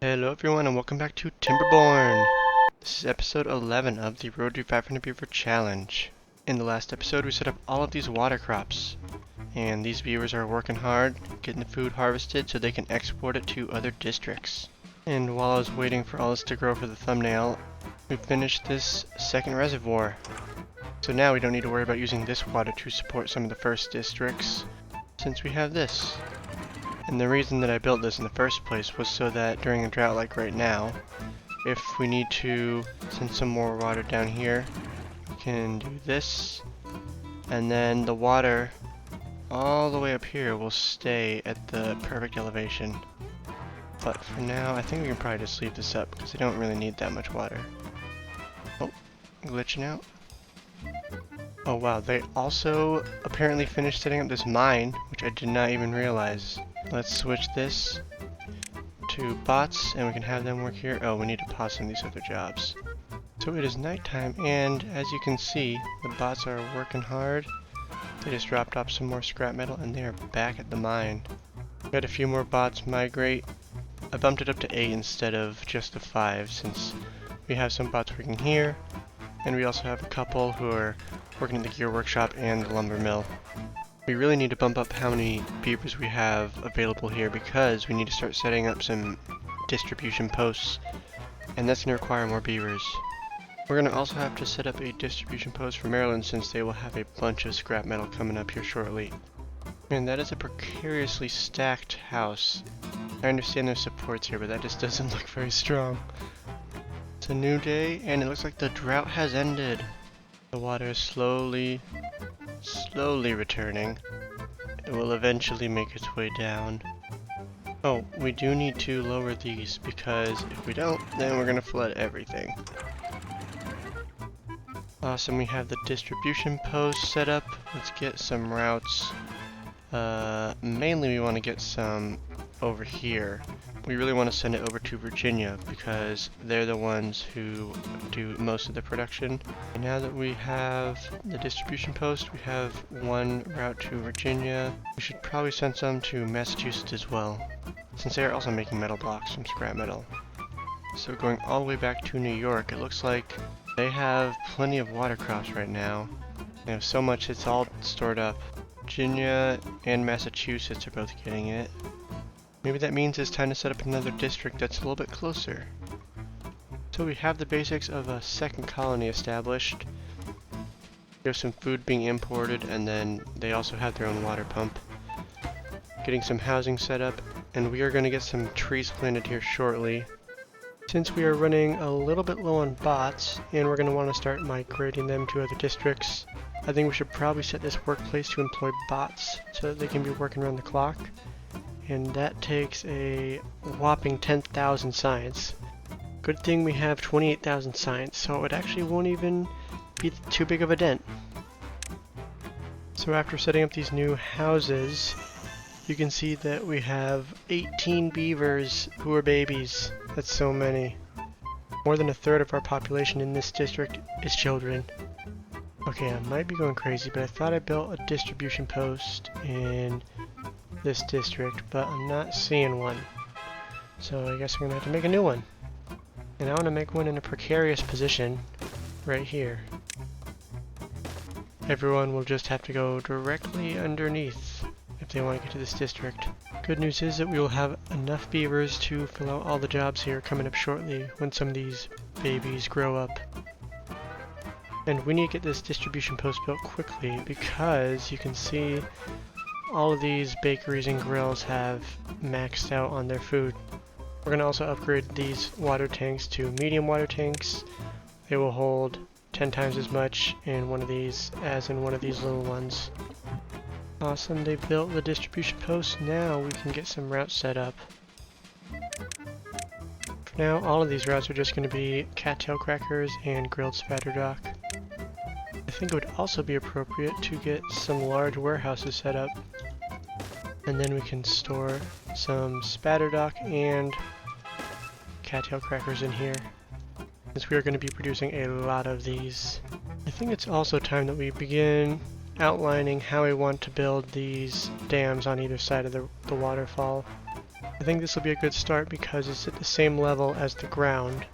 Hello everyone and welcome back to Timberborn! This is episode 11 of the Road to 500 Beaver Challenge. In the last episode we set up all of these water crops, and these beavers are working hard, getting the food harvested so they can export it to other districts. And while I was waiting for all this to grow for the thumbnail, we finished this second reservoir. So now we don't need to worry about using this water to support some of the first districts, since we have this. And the reason that I built this in the first place was so that during a drought like right now, if we need to send some more water down here, we can do this, and then the water all the way up here will stay at the perfect elevation. But for now, I think we can probably just leave this up because I don't really need that much water. Oh, glitching out. Oh wow, they also apparently finished setting up this mine, which I did not even realize. Let's switch this to bots and we can have them work here. Oh, we need to pause some of these other jobs. So it is nighttime, and as you can see, the bots are working hard. They just dropped off some more scrap metal and they are back at the mine. We had a few more bots migrate. I bumped it up to 8 instead of just the 5 since we have some bots working here, and we also have a couple who are working in the gear workshop and the lumber mill. We really need to bump up how many beavers we have available here because we need to start setting up some distribution posts, and that's going to require more beavers. We're going to also have to set up a distribution post for Maryland since they will have a bunch of scrap metal coming up here shortly. Man, that is a precariously stacked house. I understand there's supports here, but that just doesn't look very strong. It's a new day, and it looks like the drought has ended. The water is slowly returning. It will eventually make its way down. Oh, we do need to lower these because if we don't, then we're gonna flood everything. Awesome, we have the distribution post set up. Let's get some routes. Mainly we want to get some over here. We really want to send it over to Virginia because they're the ones who do most of the production. And now that we have the distribution post, we have one route to Virginia. We should probably send some to Massachusetts as well, since they are also making metal blocks from scrap metal. So going all the way back to New York, it looks like they have plenty of water crops right now. They have so much it's all stored up. Virginia and Massachusetts are both getting it. Maybe that means it's time to set up another district that's a little bit closer. So we have the basics of a second colony established. There's some food being imported, and then they also have their own water pump. Getting some housing set up, and we are going to get some trees planted here shortly. Since we are running a little bit low on bots, and we're going to want to start migrating them to other districts, I think we should probably set this workplace to employ bots so that they can be working around the clock. And that takes a whopping 10,000 science. Good thing we have 28,000 science, so it actually won't even be too big of a dent. So after setting up these new houses, you can see that we have 18 beavers who are babies. That's so many. More than a third of our population in this district is children. Okay, I might be going crazy, but I thought I built a distribution post in this district, but I'm not seeing one. So I guess I'm gonna have to make a new one. And I want to make one in a precarious position right here. Everyone will just have to go directly underneath if they want to get to this district. Good news is that we will have enough beavers to fill out all the jobs here coming up shortly when some of these babies grow up. And we need to get this distribution post built quickly because you can see all of these bakeries and grills have maxed out on their food. We're going to also upgrade these water tanks to medium water tanks. They will hold 10 times as much in one of these as in one of these little ones. Awesome, they built the distribution post. Now we can get some routes set up. For now, all of these routes are just going to be cattail crackers and grilled spatterdock. I think it would also be appropriate to get some large warehouses set up, and then we can store some spatterdock and cattail crackers in here, since we are going to be producing a lot of these. I think it's also time that we begin outlining how we want to build these dams on either side of the waterfall. I think this will be a good start because it's at the same level as the ground.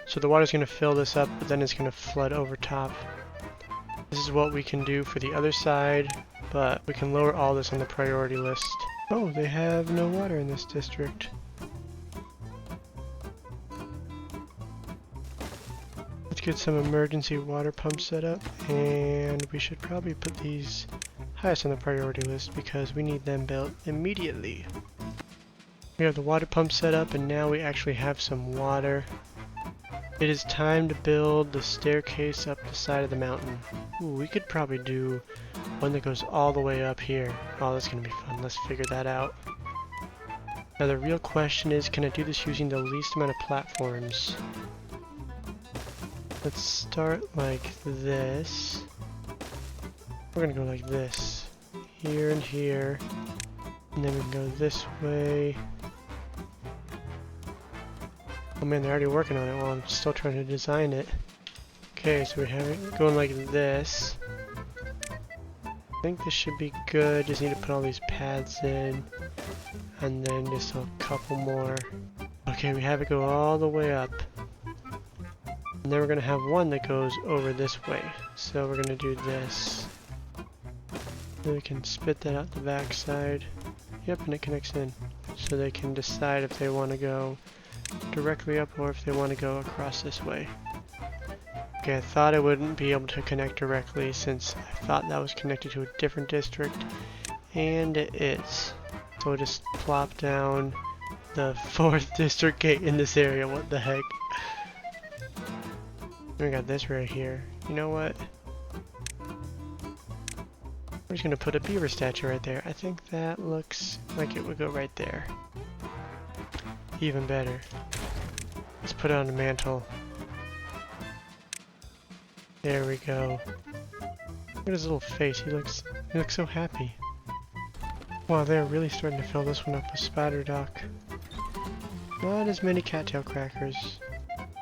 So the water's going to fill this up, but then it's going to flood over top. This is what we can do for the other side, but we can lower all this on the priority list. Oh, they have no water in this district. Let's get some emergency water pumps set up, and we should probably put these highest on the priority list because we need them built immediately. We have the water pump set up, and now we actually have some water. It is time to build the staircase up the side of the mountain. Ooh, we could probably do one that goes all the way up here. Oh, that's gonna be fun. Let's figure that out. Now the real question is, can I do this using the least amount of platforms? Let's start like this. We're gonna go like this. Here and here. And then we can go this way. Oh man, they're already working on it while I'm still trying to design it. Okay, so we have it going like this. I think this should be good. Just need to put all these paths in. And then just a couple more. Okay, we have it go all the way up. And then we're going to have one that goes over this way. So we're going to do this. Then we can spit that out the back side. Yep, and it connects in. So they can decide if they want to go directly up or if they want to go across this way. Okay, I thought I wouldn't be able to connect directly since I thought that was connected to a different district, and it is. So we'll just plop down the 4th district gate in this area. What the heck? We got this right here. You know what? We're just gonna put a beaver statue right there. I think that looks like it would go right there. Even better. Let's put it on the mantle. There we go. Look at his little face. He looks so happy. Wow, they're really starting to fill this one up with spider dock. Not as many cattail crackers.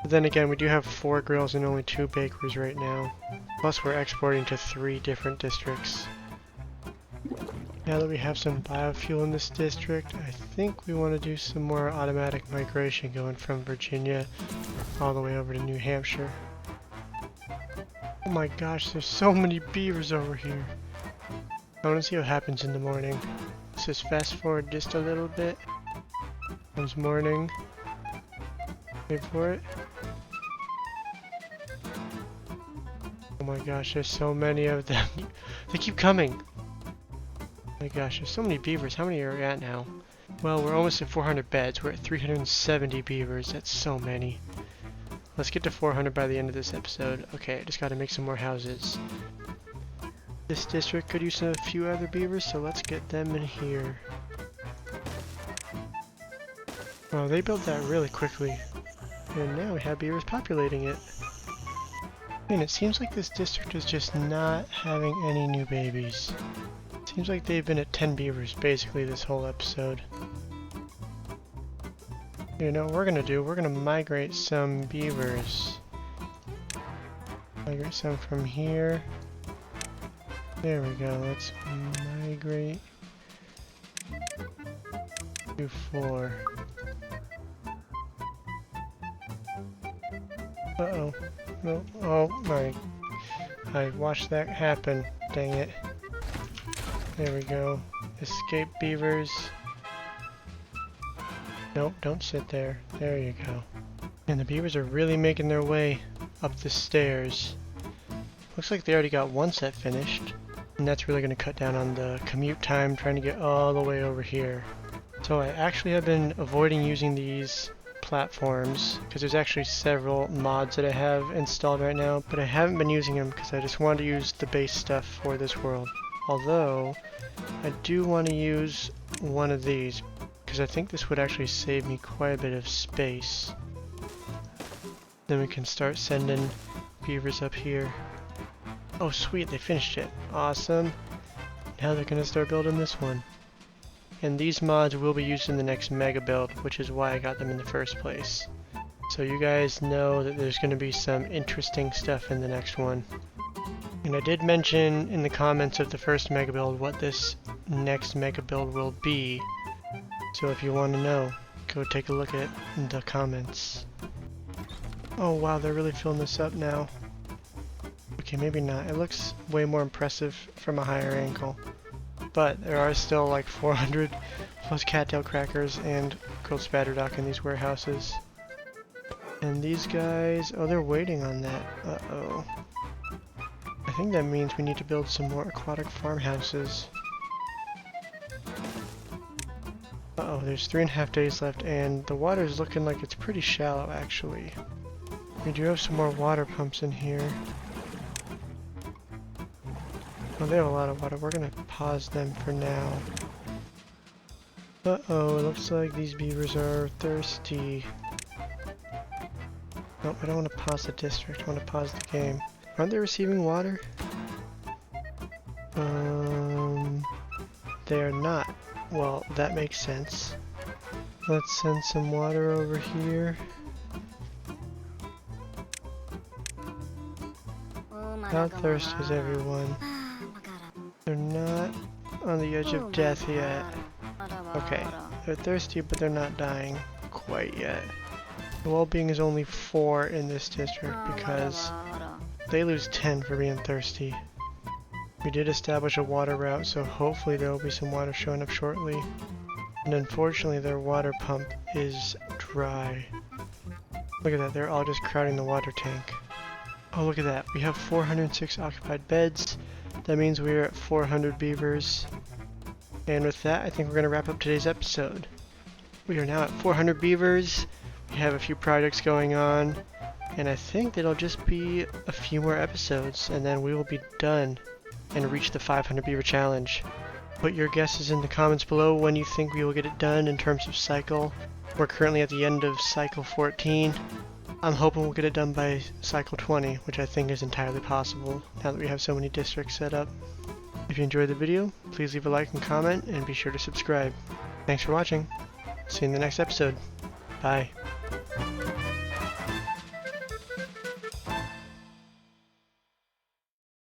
But then again, we do have 4 grills and only 2 bakeries right now. Plus we're exporting to 3 different districts. Now that we have some biofuel in this district, I think we want to do some more automatic migration going from Virginia all the way over to New Hampshire. Oh my gosh, there's so many beavers over here. I want to see what happens in the morning. Let's just fast forward just a little bit. Comes morning. Wait for it. Oh my gosh, there's so many of them. They keep coming. Oh my gosh, there's so many beavers. How many are we at now? Well, we're almost at 400 beds. We're at 370 beavers. That's so many. Let's get to 400 by the end of this episode. Okay, I just gotta make some more houses. This district could use a few other beavers, so let's get them in here. Wow, they built that really quickly. And now we have beavers populating it. And it seems like this district is just not having any new babies. Seems like they've been at 10 beavers basically this whole episode. You know what we're gonna do? We're gonna migrate some beavers. Migrate some from here. There we go. Let's migrate to 4. Uh-oh. No. Oh my. I watched that happen. Dang it. There we go. Escape beavers. Nope, don't sit there. There you go. And the beavers are really making their way up the stairs. Looks like they already got one set finished. And that's really going to cut down on the commute time trying to get all the way over here. So I actually have been avoiding using these platforms because there's actually several mods that I have installed right now, but I haven't been using them because I just wanted to use the base stuff for this world. Although I do want to use one of these because I think this would actually save me quite a bit of space. Then we can start sending beavers up here. Oh sweet, they finished it. Awesome. Now they're going to start building this one. And these mods will be used in the next mega build, which is why I got them in the first place. So you guys know that there's going to be some interesting stuff in the next one. And I did mention in the comments of the first mega build what this next mega build will be. So if you want to know, go take a look at the comments. Oh wow, they're really filling this up now. Okay, maybe not. It looks way more impressive from a higher angle. But there are still like 400 plus cattail crackers and gold spatterdock in these warehouses. And these guys, oh, they're waiting on that. Uh-oh. I think that means we need to build some more aquatic farmhouses. Uh-oh, there's 3.5 days left, and the water's looking like it's pretty shallow, actually. We do have some more water pumps in here. Oh, they have a lot of water. We're gonna pause them for now. Uh-oh, it looks like these beavers are thirsty. Nope, I don't want to pause the district. I want to pause the game. Aren't they receiving water? They are not. Well, that makes sense. Let's send some water over here. How thirsty is everyone? They're not on the edge of death yet. Okay, they're thirsty, but they're not dying quite yet. The well-being is only 4 in this district because they lose 10 for being thirsty. We did establish a water route, so hopefully there will be some water showing up shortly. And unfortunately their water pump is dry. Look at that, they're all just crowding the water tank. Oh, look at that, we have 406 occupied beds. That means we're at 400 beavers. And with that, I think we're going to wrap up today's episode. We are now at 400 beavers. We have a few projects going on. And I think that'll just be a few more episodes, and then we will be done and reach the 500 beaver challenge. Put your guesses in the comments below when you think we will get it done in terms of cycle. We're currently at the end of cycle 14. I'm hoping we'll get it done by cycle 20, which I think is entirely possible now that we have so many districts set up. If you enjoyed the video, please leave a like and comment, and be sure to subscribe. Thanks for watching. See you in the next episode. Bye.